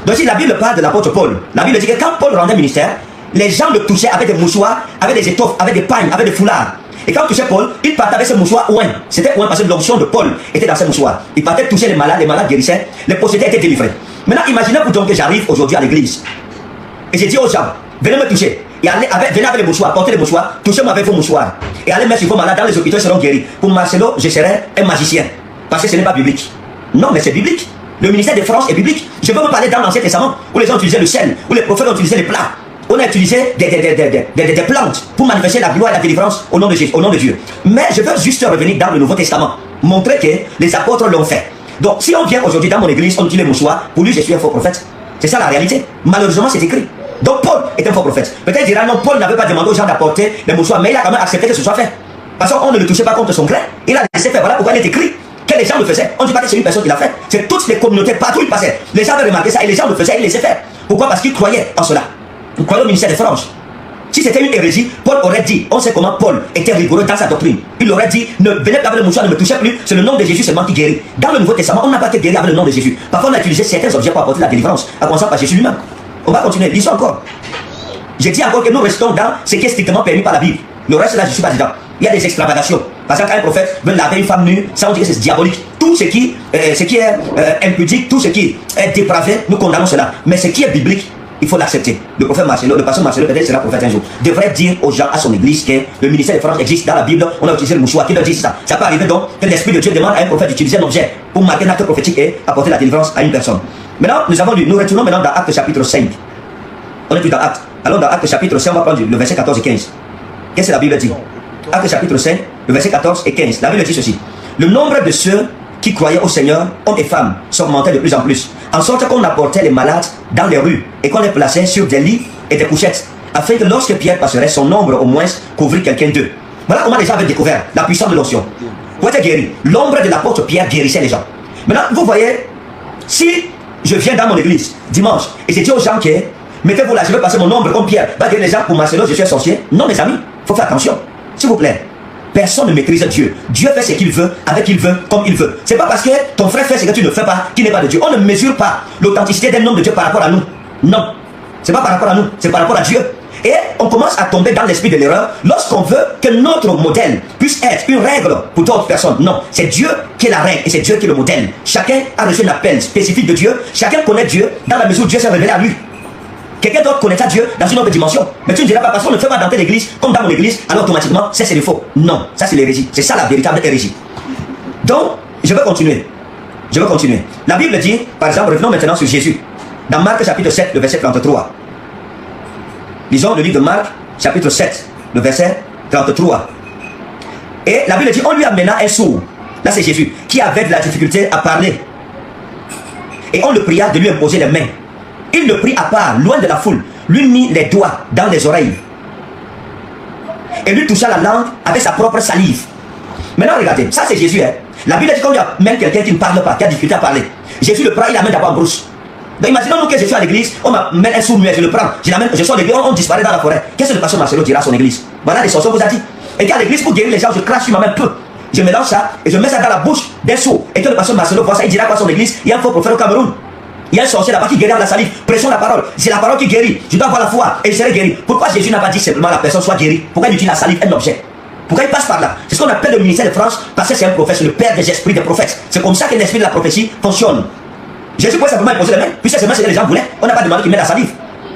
Donc si la Bible parle de l'apôtre Paul, la Bible dit que quand Paul rendait ministère, les gens le touchaient avec des mouchoirs, avec des étoffes, avec des pagnes, avec des foulards. Et quand on touchait Paul, il partait avec ce mouchoir ouin. C'était ouin parce que l'onction de Paul était dans ce mouchoir. Il partait toucher les malades guérissaient, les possédés étaient délivrés. Maintenant imaginez-vous donc que j'arrive aujourd'hui à l'église. Et j'ai dit aux gens, venez me toucher. Et venez avec les mouchoirs, portez les mouchoirs, touchez-moi avec vos mouchoirs. Et allez mettre sur vos malades dans les hôpitaux, ils seront guéris. Pour Marcelo, je serai un magicien. Parce que ce n'est pas biblique. Non, mais c'est biblique. Le ministère des franges est biblique. Je veux me parler dans l'Ancien Testament, où les gens utilisaient le sel, où les prophètes ont utilisé les plats. On a utilisé des plantes pour manifester la gloire et la délivrance au nom de Jésus, au nom de Dieu. Mais je veux juste revenir dans le Nouveau Testament, montrer que les apôtres l'ont fait. Donc si on vient aujourd'hui dans mon église, on utilise les mouchoirs, pour lui je suis un faux prophète. C'est ça la réalité. Malheureusement c'est écrit. Donc Paul est un faux prophète. Peut-être dira non, Paul n'avait pas demandé aux gens d'apporter les mouchoirs, mais il a quand même accepté que ce soit fait. Parce qu'on ne le touchait pas contre son gré. Il a laissé faire. Voilà pourquoi il est écrit que les gens le faisaient. On ne dit pas que c'est une personne qui l'a fait. C'est toutes les communautés, partout où il passait. Les gens avaient remarqué ça et les gens le faisaient, ils laissaient faire. Pourquoi? Parce qu'ils croyaient en cela. Ils croyaient au ministère des franges. Si c'était une hérésie, Paul aurait dit, on sait comment Paul était rigoureux dans sa doctrine. Il aurait dit, ne venez pas avec le mouchoir, ne me touchez plus, c'est le nom de Jésus seulement qui guérit. Dans le Nouveau Testament, on n'a pas été guéri avec le nom de Jésus. Parfois, on a utilisé certains objets pour apporter la délivrance, à commencer par Jésus lui-même. On va continuer, lisons encore. J'ai dit encore que nous restons dans ce qui est strictement permis par la Bible. Le reste là, je ne suis pas dedans. Il y a des extravagations. Par exemple, quand un prophète veut laver une femme nue, ça on dit que c'est diabolique. Tout ce qui est impudique, tout ce qui est dépravé, nous condamnons cela. Mais ce qui est biblique, il faut l'accepter. Le prophète Marcelo, le pasteur Marcelo, peut-être sera prophète un jour, devrait dire aux gens, à son église, que le ministère des Francs existe dans la Bible. On a utilisé le mouchoir, qui leur dit ça. Ça peut arriver donc que l'Esprit de Dieu demande à un prophète d'utiliser un objet pour marquer un acte prophétique et apporter la délivrance à une personne. Maintenant, nous retournons maintenant dans Actes chapitre 5. On est plus dans Actes. Alors dans Actes chapitre 5, on va prendre le verset 14 et 15. Qu'est-ce que la Bible dit? Actes chapitre 5, le verset 14 et 15. La Bible dit ceci. Le nombre de ceux qui croyaient au Seigneur, hommes et femmes, s'augmentait de plus en plus, en sorte qu'on apportait les malades dans les rues et qu'on les plaçait sur des lits et des couchettes, afin que lorsque Pierre passerait, son ombre au moins couvrit quelqu'un d'eux. Voilà comment les gens avaient découvert la puissance de l'onction. Pour être guéri, l'ombre de l'apôtre Pierre guérissait les gens. Maintenant, vous voyez, si je viens dans mon église dimanche et je dis aux gens que mettez-vous là, je vais passer mon ombre comme Pierre, va guérir les gens pour Marcelo, je suis un sorcier. Non, mes amis, il faut faire attention. S'il vous plaît. Personne ne maîtrise Dieu. Dieu fait ce qu'il veut, avec qui il veut, comme il veut. C'est pas parce que ton frère fait ce que tu ne fais pas qu'il n'est pas de Dieu. On ne mesure pas l'authenticité d'un homme de Dieu par rapport à nous. Non. C'est pas par rapport à nous, c'est par rapport à Dieu. Et on commence à tomber dans l'esprit de l'erreur lorsqu'on veut que notre modèle puisse être une règle pour d'autres personnes. Non, c'est Dieu qui est la règle et c'est Dieu qui est le modèle. Chacun a reçu un appel spécifique de Dieu. Chacun connaît Dieu dans la mesure où Dieu s'est révélé à lui. Quelqu'un d'autre connaîtra Dieu dans une autre dimension. Mais tu ne diras pas parce qu'on ne fait pas dans telle église comme dans mon église, alors automatiquement, c'est le faux. Non, ça c'est l'hérésie. C'est ça la véritable hérésie. Donc, je vais continuer. La Bible dit, par exemple, revenons maintenant sur Jésus. Dans Marc chapitre 7, le verset 33. Lisons le livre de Marc chapitre 7, le verset 33. Et la Bible dit, on lui amena un sourd. Là c'est Jésus, qui avait de la difficulté à parler. Et on le pria de lui imposer les mains. Il le prit à part, loin de la foule, lui mit les doigts dans les oreilles et lui toucha la langue avec sa propre salive. Maintenant regardez, ça c'est Jésus. La Bible dit qu'on lui amène quelqu'un qui ne parle pas, qui a difficulté à parler. Jésus le prend, il l'amène d'abord en brousse. Donc imaginons-nous que je suis à l'église, on m'amène un sourd muet, je le prends, je sors de l'église, on disparaît dans la forêt. Qu'est-ce que le pasteur Marcelo dira à son église? Voilà les sorciers vous a dit. Et qu'à l'église, pour guérir les gens, je crache sur ma main peu. Je mélange ça et je mets ça dans la bouche d'un sourd. Et que le pasteur Marcelo voit ça, il dira quoi à son église? Il y a un faux prophète au Cameroun. Il y a un sorcier là-bas qui guérit avec la salive. Prêchons la parole. C'est la parole qui guérit. Je dois avoir la foi et je serai guéri. Pourquoi Jésus n'a pas dit simplement la personne soit guérie? Pourquoi il utilise la salive, un objet? Pourquoi il passe par là? C'est ce qu'on appelle le ministère de France, parce que c'est un prophète, c'est le père des esprits des prophètes. C'est comme ça que l'esprit de la prophétie fonctionne. Jésus pouvait simplement imposer les mains, puisque c'est ce que les gens voulaient. On n'a pas demandé qu'il mette la salive.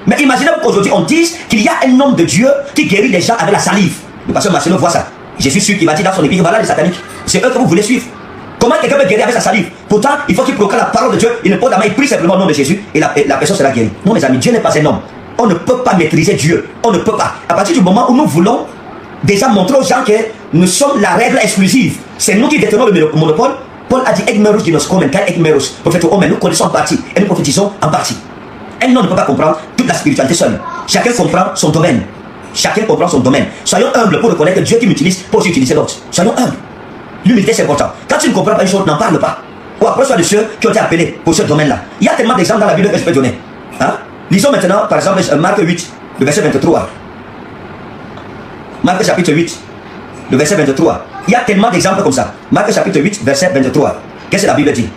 Mais imaginez qu'aujourd'hui on dise qu'il y a un homme de Dieu qui guérit les gens avec la salive. Le pasteur Marcelo voit ça. Jésus sûr qu'il va dire dans son église, voilà les sataniques. C'est eux que vous voulez suivre. Comment quelqu'un peut guérir avec sa salive? Pourtant, il faut qu'il proclame la parole de Dieu. Il ne pose la main, il prie simplement au nom de Jésus et la personne sera guérie. Non, mes amis, Dieu n'est pas un homme. On ne peut pas maîtriser Dieu. On ne peut pas. À partir du moment où nous voulons déjà montrer aux gens que nous sommes la règle exclusive, c'est nous qui détenons le monopole. Paul a dit Egmerus dinoscomen, car Egmerus, prophète homme, nous connaissons en partie et nous prophétisons en partie. Un homme ne peut pas comprendre toute la spiritualité seule. Chacun comprend son domaine. Chacun comprend son domaine. Soyons humbles pour reconnaître que Dieu qui m'utilise peut aussi utiliser l'autre. Soyons humbles. L'humilité c'est important. Quand tu ne comprends pas une chose, n'en parle pas. Ou approche-toi de ceux qui ont été appelés pour ce domaine-là. Il y a tellement d'exemples dans la Bible que je peux donner. Hein? Lisons maintenant, par exemple, Marc 8, le verset 23. Marc chapitre 8, le verset 23. Il y a tellement d'exemples comme ça. Marc chapitre 8, verset 23. Qu'est-ce que la Bible dit?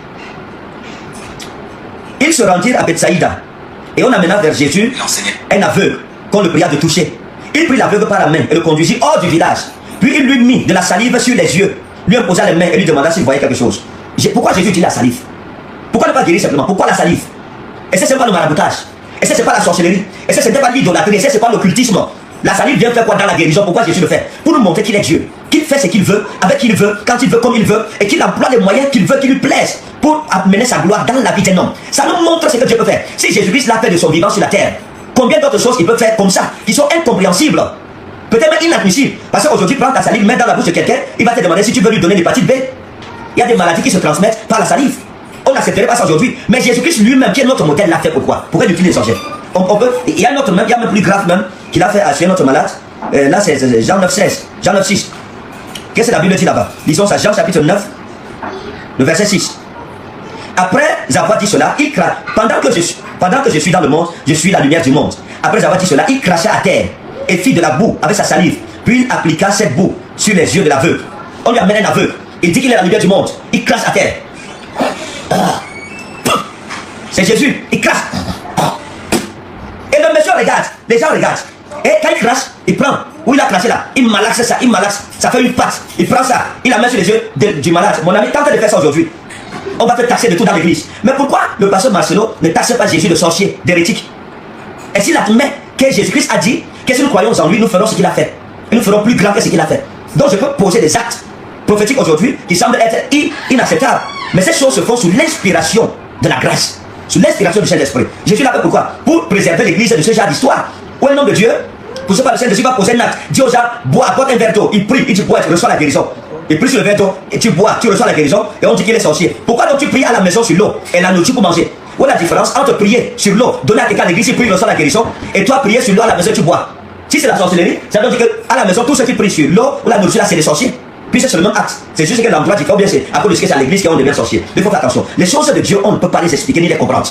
Ils se rendirent à Bethsaïda et on amena vers Jésus un aveugle qu'on le pria de toucher. Il prit l'aveugle par la main et le conduisit hors du village. Puis il lui mit de la salive sur les yeux, lui imposa les mains et lui demanda s'il voyait quelque chose. Pourquoi Jésus dit la salive? Pourquoi ne pas guérir simplement? Pourquoi la salive? Est-ce que ce n'est pas le maraboutage? Est-ce que ce n'est pas la sorcellerie? Est-ce que ce n'est pas l'idolâtrie? Est-ce que ce n'est pas l'occultisme? La salive vient faire quoi dans la guérison? Pourquoi Jésus le fait? Pour nous montrer qu'il est Dieu, qu'il fait ce qu'il veut, avec qui il veut, quand il veut, comme il veut, et qu'il emploie les moyens qu'il veut, qui lui plaisent, pour amener sa gloire dans la vie d'un homme. Ça nous montre ce que Dieu peut faire. Si Jésus-Christ l'a fait de son vivant sur la terre, combien d'autres choses il peut faire comme ça, qui sont incompréhensibles, peut-être même inadmissibles? Parce qu'aujourd'hui, prends ta salive, mets dans la bouche de quelqu'un, il va te demander si tu veux lui donner l'hépatite B. Il y a des maladies qui se transmettent par la salive. On n'accepterait pas ça aujourd'hui. Mais Jésus-Christ lui-même, qui est notre modèle, l'a fait pourquoi? Pourquoi il utilise les objets? Il y a notre même, il y a même plus grave même, qu'il a fait à notre malade. Là, c'est Jean 9,16, Jean 9,6. Qu'est-ce que la Bible dit là-bas? Lisons ça, Jean chapitre 9, le verset 6. Après avoir dit cela, il crache. Pendant que je suis dans le monde, je suis la lumière du monde. Après avoir dit cela, il crachait à terre et fit de la boue avec sa salive. Puis il appliqua cette boue sur les yeux de l'aveugle. On lui amène un aveugle. Il dit qu'il est la lumière du monde. Il crache à terre. C'est Jésus. Il crache. Et le monsieur regarde. Les gens regardent. Et quand il crache, il prend. Où il a craché là, il malaxe ça, il malaxe. Ça fait une patte. Il prend ça. Il la met sur les yeux du malade. Mon ami, tente de faire ça aujourd'hui. On va te taxer de tout dans l'église. Mais pourquoi le pasteur Marcelo ne taxe pas Jésus de sorcier, d'hérétique? Et s'il admet que Jésus-Christ a dit que si nous croyons en lui, nous ferons ce qu'il a fait. Et nous ferons plus grand que ce qu'il a fait. Donc je peux poser des actes prophétiques aujourd'hui qui semblent être inacceptables. Mais ces choses se font sous l'inspiration de la grâce, sous l'inspiration du Saint-Esprit. Jésus l'a fait pourquoi? Pour préserver l'église de ce genre d'histoire. Où un homme de Dieu, pour ce pas le Saint-Esprit va poser un acte. Dis aux gens, bois, apporte un verre d'eau. Il prie, il dit bois, tu reçois la guérison. Il prie sur le verre d'eau et tu bois, tu reçois la guérison. Et on dit qu'il est sorcier. Pourquoi donc tu pries à la maison sur l'eau et la nourriture pour manger? Où est la différence entre prier sur l'eau, donner à quelqu'un à l'église, il prie, il reçoit la guérison, et toi prier sur l'eau à la maison, tu bois? Si c'est la sorcellerie, ça veut dire qu'à la maison, tous ceux qui prient sur l'eau ou la nourriture là, c'est des sorciers. Puis c'est le même acte. C'est juste que l'endroit dit, bien c'est à cause de ce que c'est à l'église qu'on devient sorcier. Il faut faire attention. Les choses de Dieu, on ne peut pas les expliquer ni les comprendre.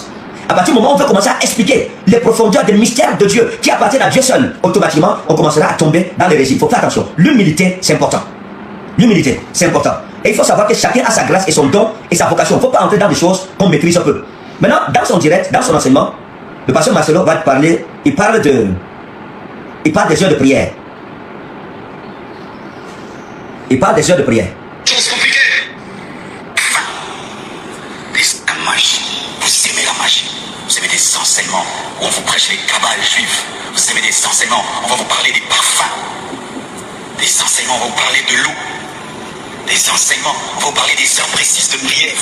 À partir du moment où on veut commencer à expliquer les profondeurs des mystères de Dieu qui appartiennent à Dieu seul, automatiquement, on commencera à tomber dans les récits. Il faut faire attention. L'humilité, c'est important. L'humilité, c'est important. Et il faut savoir que chacun a sa grâce et son don et sa vocation. Il ne faut pas entrer dans des choses qu'on maîtrise un peu. Maintenant, dans son direct, dans son enseignement, le pasteur Marcelo va te parler, il parle des heures de prière. Il parle des heures de prière. Chose compliquée. La magie. Vous aimez la magie. Vous aimez des enseignements où on vous prêche les cabales juives. Vous aimez des enseignements où on va vous parler des parfums. Des enseignements où on va vous parler de l'eau. Des enseignements où on va vous parler des heures précises de prière.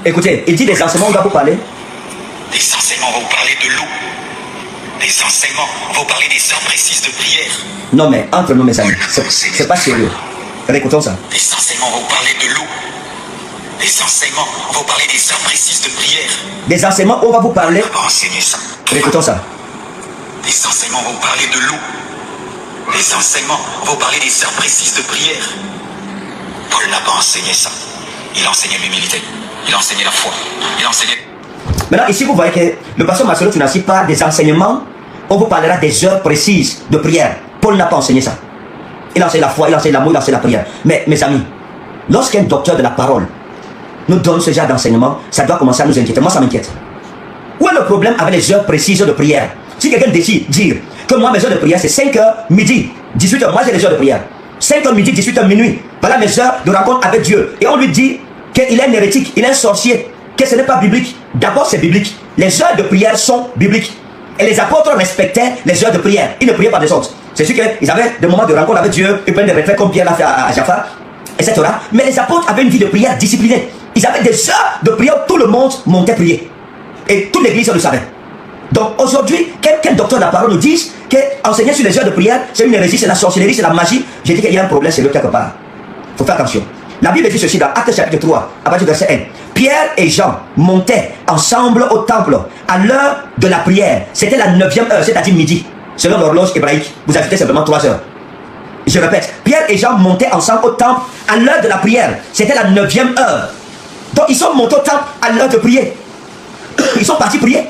Écoutez, il dit des enseignements, on va vous parler. Des enseignements, on va vous parler de l'eau. Des enseignements, on va vous parler des heures précises de prière. Non mais, entre nous mes amis, c'est pas sérieux. Écoutons ça. Des enseignements, on va vous parler de l'eau. Des enseignements, on va vous parler des heures précises de prière. Des enseignements, on va vous parler. On va enseigner ça. Écoutons ça. Des enseignements, on va vous parler de l'eau. Des enseignements, on va vous parler des heures précises de prière. Paul n'a pas enseigné ça. Il enseignait l'humilité. Il enseignait la foi. Il enseignait... Maintenant, ici, vous voyez que le pasteur Marcelo Tunasi parle des enseignements. On vous parlera des heures précises de prière. Paul n'a pas enseigné ça. Il enseigne la foi, il enseigne l'amour, il enseigne la prière. Mais, mes amis, lorsqu'un docteur de la parole nous donne ce genre d'enseignement, ça doit commencer à nous inquiéter. Moi, ça m'inquiète. Où est le problème avec les heures précises de prière? Si quelqu'un décide de dire que moi, mes heures de prière, c'est 5h, midi, 18h. Moi, j'ai les heures de prière. 5h, midi, 18h, minuit. Voilà mes heures de rencontre avec Dieu. Et on lui dit qu'il est un hérétique, il est un sorcier, que ce n'est pas biblique. D'abord, c'est biblique. Les heures de prière sont bibliques. Et les apôtres respectaient les heures de prière. Ils ne priaient pas des autres. C'est sûr qu'ils avaient des moments de rencontre avec Dieu, ils prenaient des retraits comme Pierre l'a fait à Jaffa, etc. Mais les apôtres avaient une vie de prière disciplinée. Ils avaient des heures de prière où tout le monde montait prier. Et toute l'église le savait. Donc aujourd'hui, quel docteur de la parole nous dit qu'enseigner sur les heures de prière, c'est une hérésie, c'est la sorcellerie, c'est la magie. J'ai dit qu'il y a un problème sérieux quelque part. Il faut faire attention. La Bible dit ceci dans Actes chapitre 3, à partir du verset 1. Pierre et Jean montaient ensemble au temple à l'heure de la prière. C'était la 9e heure, c'est-à-dire midi. Selon l'horloge hébraïque, vous ajoutez simplement 3 heures. Je répète, Pierre et Jean montaient ensemble au temple à l'heure de la prière. C'était la 9e heure. Donc ils sont montés au temple à l'heure de prier. Ils sont partis prier.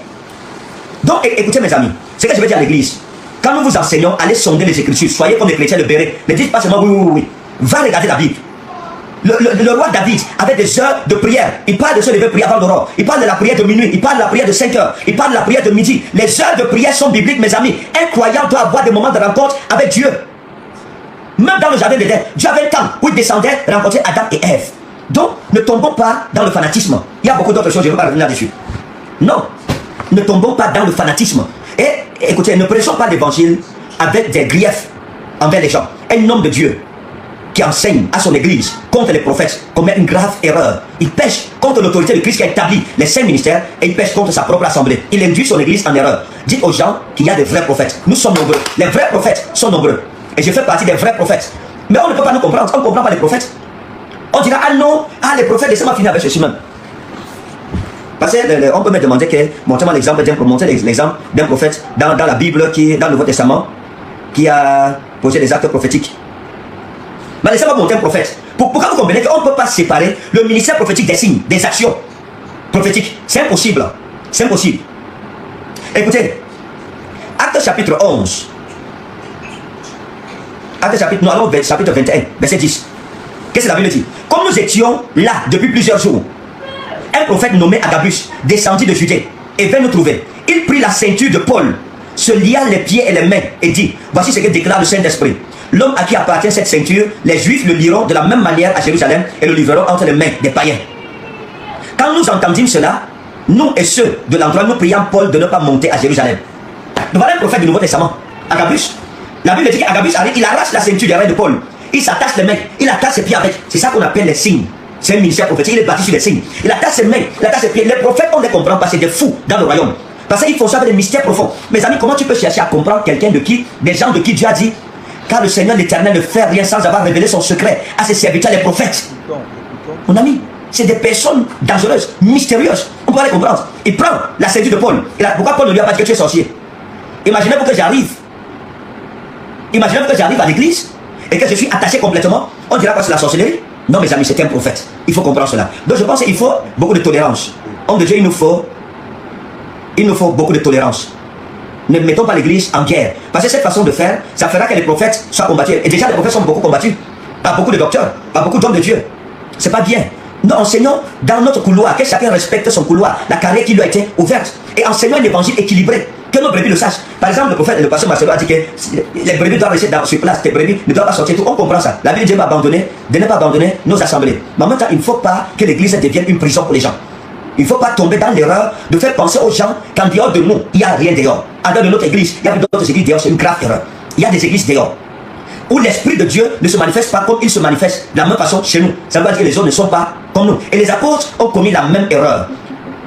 Donc écoutez mes amis, c'est ce que je vais dire à l'église. Quand nous vous enseignons, allez sonder les Écritures. Soyez comme les chrétiens le béret. Ne dites pas seulement oui. Va regarder la Bible. Le roi David avait des heures de prière. Il parle de se lever prier avant l'aurore. Il parle de la prière de minuit. Il parle de la prière de 5 heures. Il parle de la prière de midi. Les heures de prière sont bibliques, mes amis. Un croyant doit avoir des moments de rencontre avec Dieu. Même dans le jardin d'Éden, Dieu avait un temps où il descendait rencontrer Adam et Ève. Donc, ne tombons pas dans le fanatisme. Il y a beaucoup d'autres choses, je ne vais pas revenir là-dessus. Non, ne tombons pas dans le fanatisme. Et écoutez, ne prêchons pas l'évangile avec des griefs envers les gens. Un homme de Dieu qui enseigne à son église contre les prophètes commet une grave erreur. Il pêche contre l'autorité de Christ qui a établi les 5 ministères et il pêche contre sa propre assemblée. Il induit son église en erreur. Dites aux gens qu'il y a des vrais prophètes. Nous sommes nombreux. Les vrais prophètes sont nombreux. Et je fais partie des vrais prophètes. Mais on ne peut pas nous comprendre. On ne comprend pas les prophètes. On dira, ah non, les prophètes, laissez-moi finir avec ceci même. Parce qu'on peut me demander montrez-moi l'exemple d'un prophète dans la Bible, dans le Nouveau Testament, qui a posé des actes prophétiques. Mais laissez-moi montrer un prophète. Pourquoi vous comprenez qu'on ne peut pas séparer le ministère prophétique des signes, des actions prophétiques? C'est impossible. C'est impossible. Écoutez, Actes chapitre 11. Actes chapitre, nous allons chapitre 21, verset 10. Qu'est-ce que la Bible dit? Comme nous étions là depuis plusieurs jours, un prophète nommé Agabus descendit de Judée et vint nous trouver. Il prit la ceinture de Paul, se lia les pieds et les mains et dit, voici ce que déclare le Saint-Esprit. L'homme à qui appartient cette ceinture, les Juifs le liront de la même manière à Jérusalem et le livreront entre les mains des païens. Quand nous entendîmes cela, nous et ceux de l'endroit, nous prions Paul de ne pas monter à Jérusalem. Nous voilà un prophète du Nouveau Testament, Agabus. La Bible dit qu'Agabus arrive, il arrache la ceinture des reins de Paul. Il s'attache les mains, il attache ses pieds avec. C'est ça qu'on appelle les signes. C'est un ministère prophétique, il est bâti sur les signes. Il attache ses mains, il attache ses pieds. Les prophètes, on ne les comprend pas, c'est des fous dans le royaume. Parce qu'ils font ça avec des mystères profonds. Mes amis, comment tu peux chercher à comprendre quelqu'un de qui, des gens de qui Dieu a dit, car le Seigneur l'Éternel ne fait rien sans avoir révélé son secret à ses serviteurs, les prophètes. Mon ami, c'est des personnes dangereuses, mystérieuses. On peut les comprendre. Il prend la ceinture de Paul. Pourquoi Paul ne lui a pas dit que tu es sorcier? Imaginez-vous que j'arrive. Imaginez-vous que j'arrive à l'église et que je suis attaché complètement. On dira quoi, c'est la sorcellerie? Non, mes amis, c'est un prophète. Il faut comprendre cela. Donc je pense qu'il faut beaucoup de tolérance. Homme de Dieu, il nous faut beaucoup de tolérance. Ne mettons pas l'église en guerre. Parce que cette façon de faire, ça fera que les prophètes soient combattus. Et déjà, les prophètes sont beaucoup combattus. Par beaucoup de docteurs, par beaucoup d'hommes de Dieu. C'est pas bien. Nous enseignons dans notre couloir, que chacun respecte son couloir, la carrière qui lui a été ouverte. Et enseignons un évangile équilibré. Que nos brebis le sachent. Par exemple, le prophète, le pasteur Marcelo a dit que les brebis doivent rester sur place, les brebis ne doivent pas sortir tout. On comprend ça. La Bible dit de ne pas abandonner nos assemblées. Mais en même temps, il ne faut pas que l'église devienne une prison pour les gens. Il ne faut pas tomber dans l'erreur de faire penser aux gens qu'en dehors de nous, il n'y a rien dehors. En dehors de notre église, il y a d'autres églises dehors, c'est une grave erreur. Il y a des églises dehors où l'Esprit de Dieu ne se manifeste pas comme il se manifeste de la même façon chez nous. Ça veut dire que les autres ne sont pas comme nous. Et les apôtres ont commis la même erreur.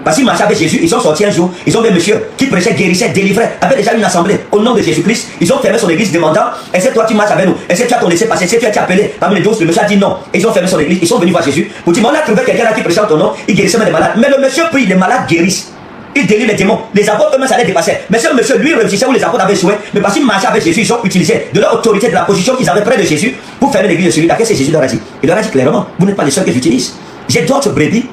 Parce qu'ils marchaient avec Jésus, ils sont sortis un jour, ils ont vu un monsieur qui prêchait, guérissait, délivrait, avait déjà une assemblée au nom de Jésus-Christ. Ils ont fermé son église demandant, est-ce que toi tu marches avec nous? Est-ce que tu as ton laissé passer? Est-ce que tu as été appelé parmi les 12? Le monsieur a dit non. Et ils ont fermé son église, ils sont venus voir Jésus pour dire, on a trouvé quelqu'un là qui prêchait en ton nom, il guérissait même les malades. Mais le monsieur prie, les malades guérissent. Il délivre les démons. Les apôtres eux-mêmes, ça les dépassait. Mais ce monsieur, lui, réussissait où les apôtres avaient échoué. Mais parce qu'ils marchaient avec Jésus, ils ont utilisé de leur autorité, de la position qu'ils avaient près de Jésus pour fermer l'église de celui-là. Qu'est-ce que Jésus leur a dit? Il leur a dit clairement, vous n'êtes pas les seuls que j'utilise. J'ai d'autres brebis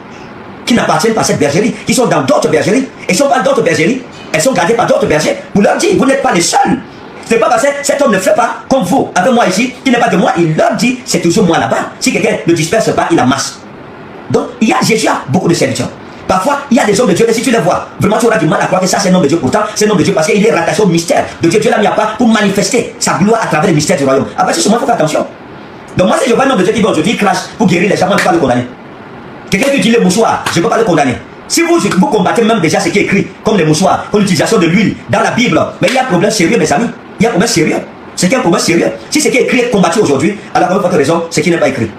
qui n'appartiennent pas à cette bergerie, qui sont dans d'autres bergeries. Et si on parle d'autres bergeries, elles sont gardées par d'autres bergers. Vous leur dites, vous n'êtes pas les seuls. Ce n'est pas parce que cet homme ne fait pas comme vous, avec moi ici, qui n'est pas de moi. Il leur dit, c'est toujours moi là-bas. Si quelqu'un ne disperse pas, il amasse. Donc, Jésus a beaucoup de serviteurs. Parfois, il y a des hommes de Dieu, et si tu les vois, vraiment tu auras du mal à croire que ça c'est un homme de Dieu. Pourtant, c'est un homme de Dieu parce qu'il est rattaché au mystère de Dieu. Dieu l'a mis à part pour manifester sa gloire à travers les mystères du royaume. Après, c'est sur moi, il faut faire attention. Donc, moi, si je vois un homme de Dieu qui va aujourd'hui crache pour guérir les gens, moi, je ne peux pas le condamner. Quelqu'un qui dit le mouchoir, je ne peux pas le condamner. Si vous combattez même déjà ce qui est écrit, comme les mouchoirs, comme l'utilisation de l'huile dans la Bible, mais il y a un problème sérieux, mes amis. Il y a un problème sérieux. C'est un problème sérieux. Si ce qui est écrit est combattu aujourd'hui, alors pour votre raison, c'est qui n'est pas écrit.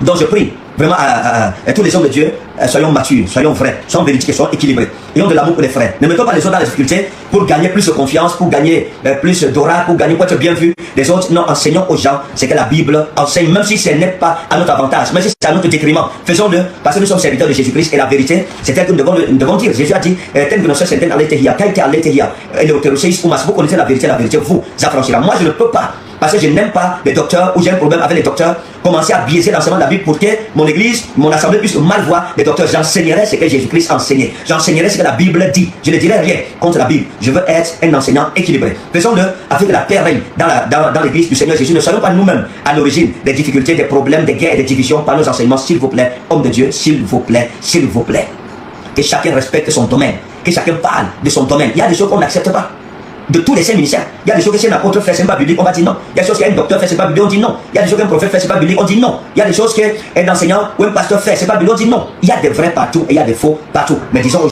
Donc je prie vraiment à tous les hommes de Dieu, soyons matures, soyons vrais, soyons véridiques et soyons équilibrés. Ayons de l'amour pour les frères. Ne mettons pas les autres dans la difficulté pour gagner plus de confiance, pour gagner plus d'aura, pour gagner, pour être bien vu. Les autres, non, enseignons aux gens ce que la Bible enseigne, même si ce n'est pas à notre avantage, même si c'est à notre détriment. Faisons-le parce que nous sommes serviteurs de Jésus-Christ et la vérité, c'est tel que nous devons dire. Jésus a dit, tel que nous sommes certains à l'étehia, qualité à l'étehia, et le théroséis, vous connaissez la vérité vous affranchira. Moi, je ne peux pas. Parce que je n'aime pas les docteurs, ou j'ai un problème avec les docteurs, commencer à biaiser l'enseignement de la Bible pour que mon église, mon assemblée puisse mal voir les docteurs. J'enseignerai ce que Jésus-Christ enseignait. J'enseignerai ce que la Bible dit. Je ne dirai rien contre la Bible. Je veux être un enseignant équilibré. Faisons-le avec la paix règne dans l'église du Seigneur Jésus. Ne soyons pas nous-mêmes à l'origine des difficultés, des problèmes, des guerres et des divisions par nos enseignements. S'il vous plaît, homme de Dieu, s'il vous plaît, s'il vous plaît. Que chacun respecte son domaine. Que chacun parle de son domaine. Il y a des choses qu'on n'accepte pas. De tous les 5 ministères. Il y a des choses que si un apôtre fait, c'est pas biblique, on va dire non. Il y a des choses qu'un docteur fait, c'est pas biblique, on dit non. Il y a des choses qu'un prophète fait, c'est pas biblique, on dit non. Il y a des choses qu'un enseignant ou un pasteur fait, c'est pas biblique, on dit non. Il y a des vrais partout et il y a des faux partout. Mais disons